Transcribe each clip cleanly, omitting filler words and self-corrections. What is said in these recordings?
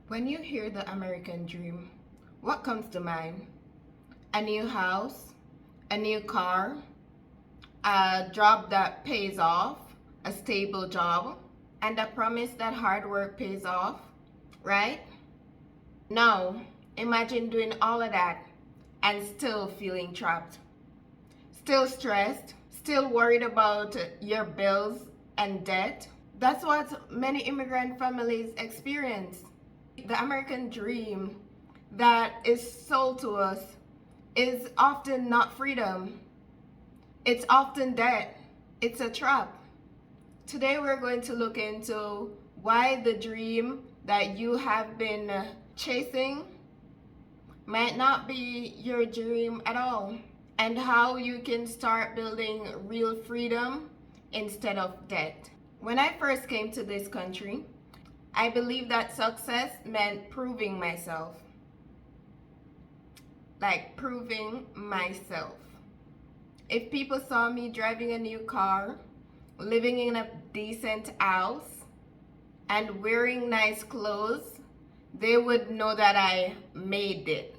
When you hear the American dream, what comes to mind? A new house, a new car, a job that pays off, a stable job, and a promise that hard work pays off, right? Now, imagine doing all of that and still feeling trapped, still stressed, still worried about your bills and debt. That's what many immigrant families experience. The American dream that is sold to us is often not freedom. It's often debt. It's a trap. Today we're going to look into why the dream that you have been chasing might not be your dream at all, and how you can start building real freedom instead of debt. When I first came to this country, I believed that success meant proving myself. Like proving myself. If people saw me driving a new car, living in a decent house, and wearing nice clothes, they would know that I made it.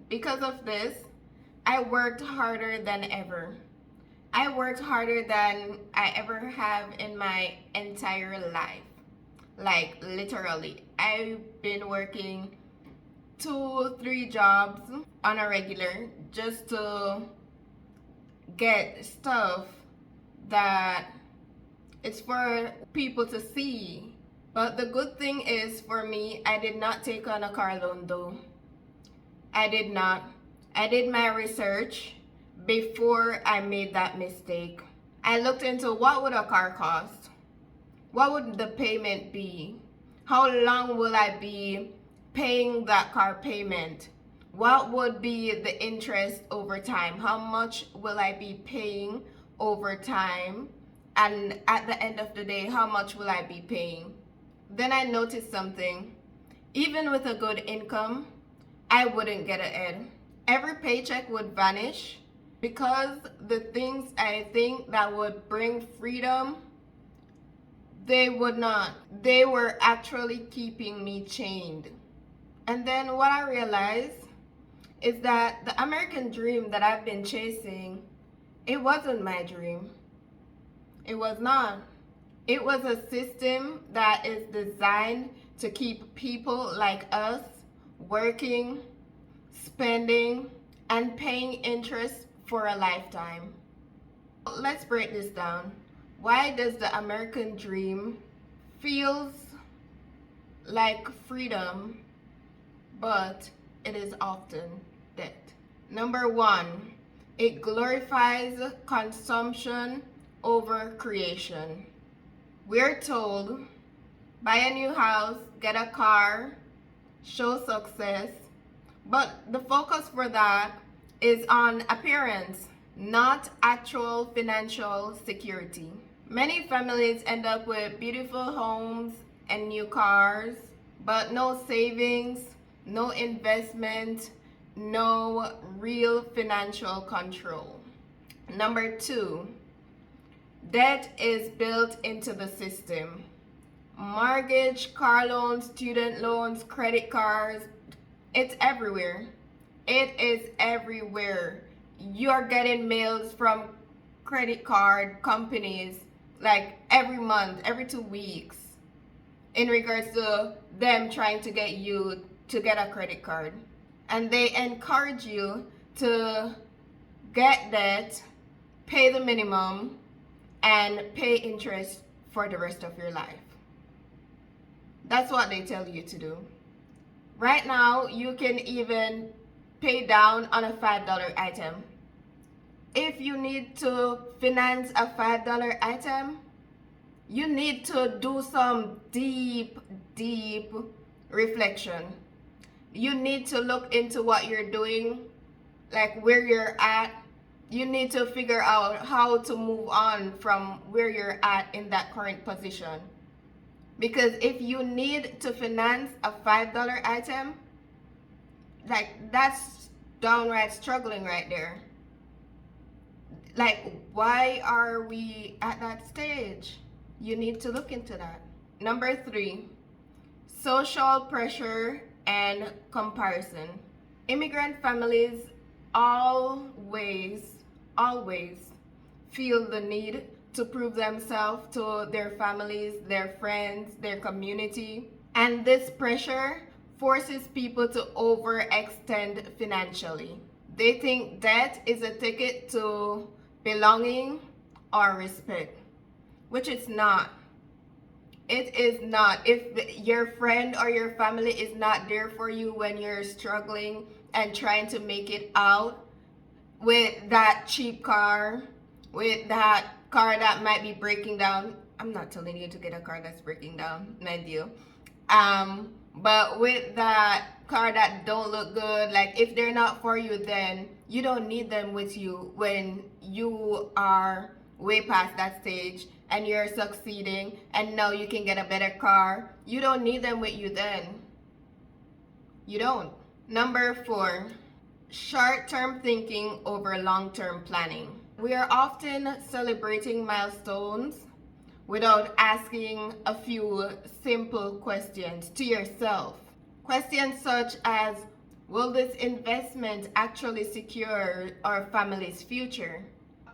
Because of this, I worked harder than ever. I worked harder than I ever have in my entire life. Like literally, I've been working 2-3 jobs on a regular just to get stuff that it's for people to see. But the good thing is for me, I did not take on a car loan though. I did not. I did my research before I made that mistake. I looked into what would a car cost? What would the payment be? How long will I be paying that car payment? What would be the interest over time? How much will I be paying over time? And at the end of the day, how much will I be paying? Then I noticed something. Even with a good income, I wouldn't get ahead. Every paycheck would vanish because the things I think that would bring freedom, they would not. They were actually keeping me chained. And then what I realized is that the American dream that I've been chasing, it wasn't my dream. It was not. It was a system that is designed to keep people like us working, spending, and paying interest for a lifetime. Let's break this down. Why does the American dream feels like freedom, but it is often debt? Number one, it glorifies consumption over creation. We're told, buy a new house, get a car, show success, but the focus for that is on appearance, not actual financial security. Many families end up with beautiful homes and new cars, but no savings, no investment, no real financial control. Number two, debt is built into the system. Mortgage, car loans, student loans, credit cards, it's everywhere. It is everywhere. You're getting mails from credit card companies like every month, every 2 weeks, in regards to them trying to get you to get a credit card. And they encourage you to get that, pay the minimum, and pay interest for the rest of your life. That's what they tell you to do. Right now, you can even pay down on a $5 item. If you need to finance a $5 item, you need to do some deep reflection. You need to look into what you're doing, like where you're at. You need to figure out how to move on from where you're at in that current position. Because if you need to finance a $5 item, like that's downright struggling right there. Like, why are we at that stage? You need to look into that. Number three, social pressure and comparison. Immigrant families always, always feel the need to prove themselves to their families, their friends, their community. And this pressure forces people to overextend financially. They think debt is a ticket to belonging or respect, which it's not. It is not. If your friend or your family is not there for you when you're struggling and trying to make it out with that cheap car, with that car that might be breaking down. I'm not telling you to get a car that's breaking down, mind you. But with that car that don't look good, like if they're not for you, then you don't need them with you when you are way past that stage and you're succeeding and now you can get a better car. You don't need them with you then. You don't. Number 4, short-term thinking over long-term planning. We are often celebrating milestones without asking a few simple questions to yourself. Questions such as, will this investment actually secure our family's future?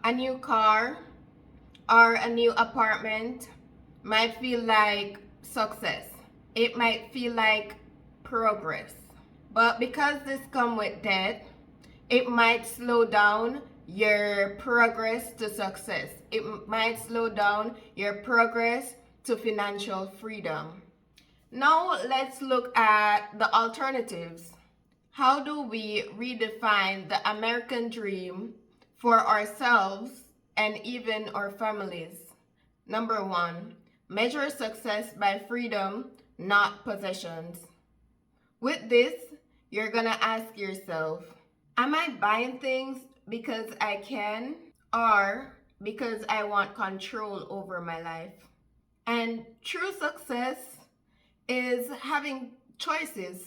A new car or a new apartment might feel like success. It might feel like progress. But because this comes with debt, it might slow down your progress to success. It might slow down your progress to financial freedom. Now let's look at the alternatives. How do we redefine the American dream for ourselves and even our families? Number 1, measure success by freedom, not possessions. With this, you're gonna ask yourself, am I buying things because I can or because I want control over my life? And true success is having choices.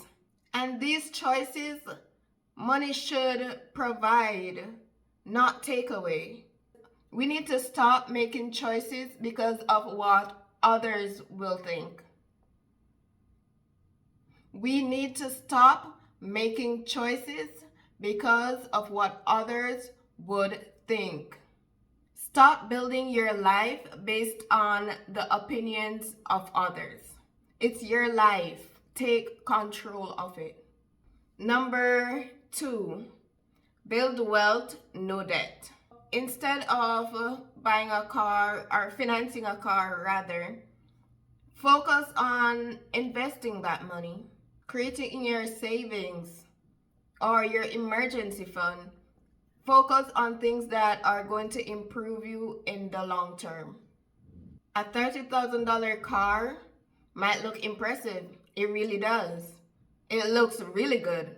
And these choices, money should provide, not take away. We need to stop making choices because of what others will think. We need to stop making choices because of what others would think. Stop building your life based on the opinions of others. It's your life. Take control of it. Number 2, build wealth, no debt. Instead of buying a car or financing a car, rather, focus on investing that money, creating your savings or your emergency fund. Focus on things that are going to improve you in the long term. A $30,000 car might look impressive. It really does. It looks really good.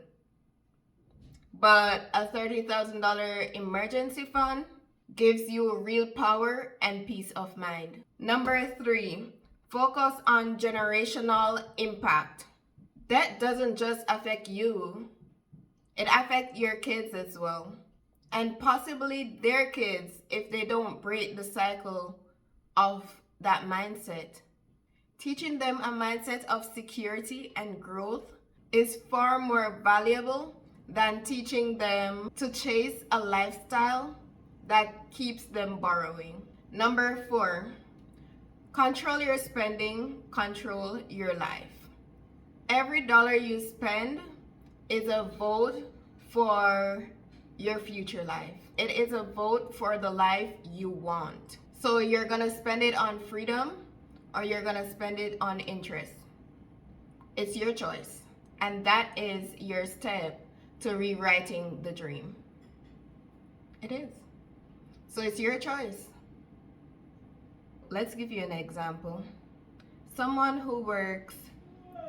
But a $30,000 emergency fund gives you real power and peace of mind. Number 3, focus on generational impact. Debt doesn't just affect you, it affects your kids as well. And possibly their kids if they don't break the cycle of that mindset. Teaching them a mindset of security and growth is far more valuable than teaching them to chase a lifestyle that keeps them borrowing. Number 4, control your spending, control your life. Every dollar you spend is a vote for your future life. It is a vote for the life you want. So you're gonna spend it on freedom or you're gonna spend it on interest. It's your choice. And that is your step to rewriting the dream. It is. So it's your choice. Let's give you an example. Someone who works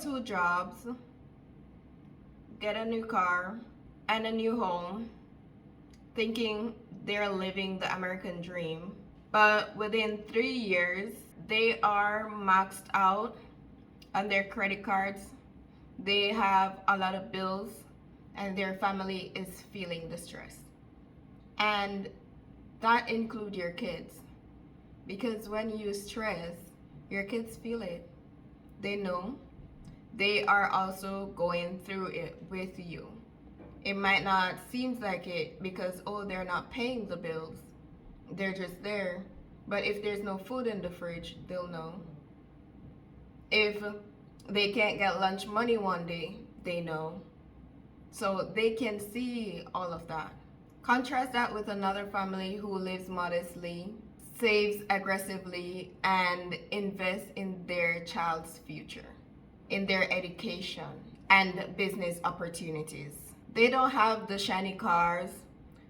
2 jobs, get a new car and a new home, thinking they're living the American dream, but within 3 years, they are maxed out on their credit cards. They have a lot of bills and their family is feeling the stress. And that includes your kids. Because when you stress, your kids feel it. They know. they are also going through it with you. It might not seem like it because, oh, they're not paying the bills. They're just there. But if there's no food in the fridge, they'll know. If they can't get lunch money one day, they know. So they can see all of that. Contrast that with another family who lives modestly, saves aggressively, and invests in their child's future, in their education, and business opportunities. They don't have the shiny cars,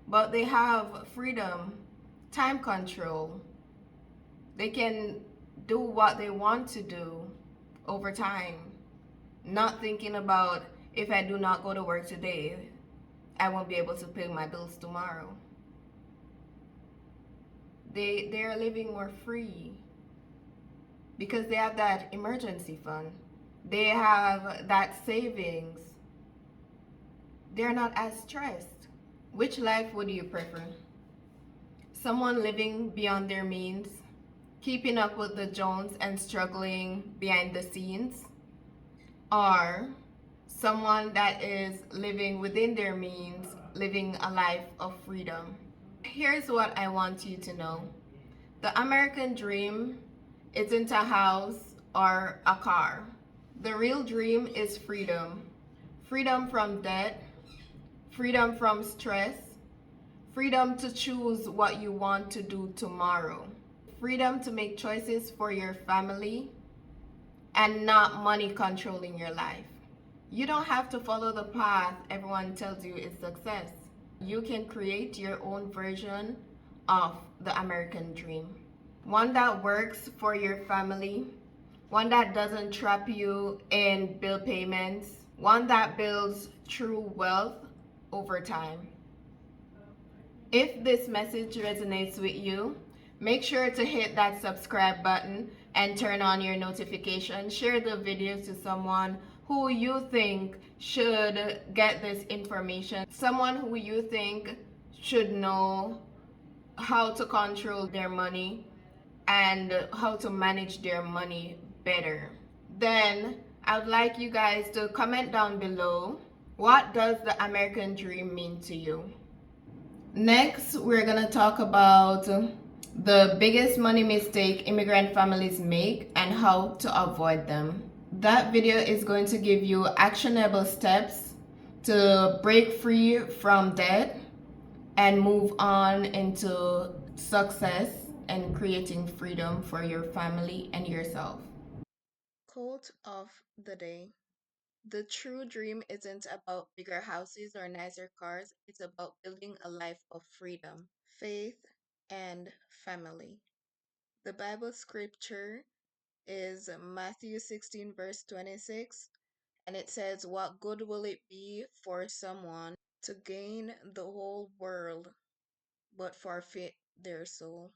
but they have freedom, time control. They can do what they want to do over time, not thinking about if I do not go to work today, I won't be able to pay my bills tomorrow. They're living more free because they have that emergency fund. They have that savings. They're not as stressed. Which life would you prefer? Someone living beyond their means, keeping up with the Jones and struggling behind the scenes, or someone that is living within their means, living a life of freedom? Here's what I want you to know. The American dream isn't a house or a car. The real dream is freedom. Freedom from debt, freedom from stress, freedom to choose what you want to do tomorrow, freedom to make choices for your family, and not money controlling your life. You don't have to follow the path everyone tells you is success. You can create your own version of the American dream. One that works for your family, one that doesn't trap you in bill payments, one that builds true wealth over time. If this message resonates with you, make sure to hit that subscribe button and turn on your notifications. Share the videos to someone who you think should get this information, someone who you think should know how to control their money and how to manage their money better. Then I would like you guys to comment down below, what does the American dream mean to you? Next, we're gonna talk about the biggest money mistake immigrant families make and how to avoid them. That video is going to give you actionable steps to break free from debt and move on into success and creating freedom for your family and yourself. Quote of the day. The true dream isn't about bigger houses or nicer cars, it's about building a life of freedom, faith, and family. The Bible scripture is Matthew 16, verse 26, and it says, what good will it be for someone to gain the whole world but forfeit their soul?